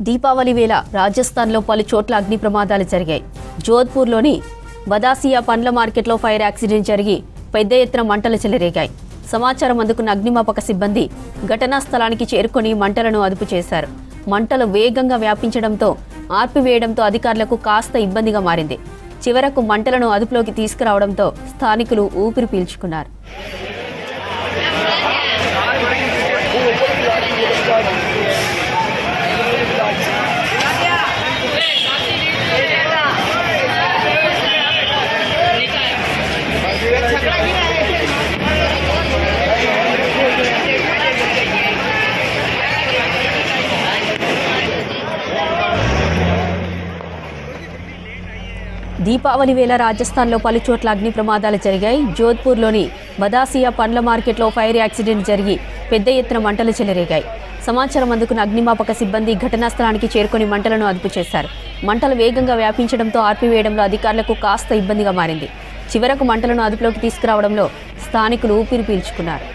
దీపావళి వేళ రాజస్థాన్లో పలు చోట్ల అగ్ని ప్రమాదాలు జరిగాయి. జోధ్పూర్లోని బదాసియా పండ్ల మార్కెట్లో ఫైర్ యాక్సిడెంట్ జరిగి పెద్ద ఎత్తున మంటలు చెలరేగాయి. సమాచారం అందుకున్న అగ్నిమాపక సిబ్బంది ఘటనా స్థలానికి చేరుకొని మంటలను అదుపు చేశారు. మంటలు వేగంగా వ్యాపించడంతో ఆర్పివేయడంతో అధికారులకు కాస్త ఇబ్బందిగా మారింది. చివరకు మంటలను అదుపులోకి తీసుకురావడంతో స్థానికులు ఊపిరి పీల్చుకున్నారు. దీపావళి వేళ రాజస్థాన్లో పలు చోట్ల అగ్ని ప్రమాదాలు జరిగాయి. జోధ్పూర్లోని బదాసియా పండ్ల మార్కెట్లో ఫైర్ యాక్సిడెంట్ జరిగి పెద్ద ఎత్తున మంటలు చెలరేగాయి. సమాచారం అందుకున్న అగ్నిమాపక సిబ్బంది ఘటనా స్థలానికి చేరుకొని మంటలను అదుపు చేశారు. మంటలు వేగంగా వ్యాపించడంతో ఆర్పివేయడంలో అధికారులకు కాస్త ఇబ్బందిగా మారింది. చివరకు మంటలను అదుపులోకి తీసుకురావడంలో స్థానికులు ఊపిరి పీల్చుకున్నారు.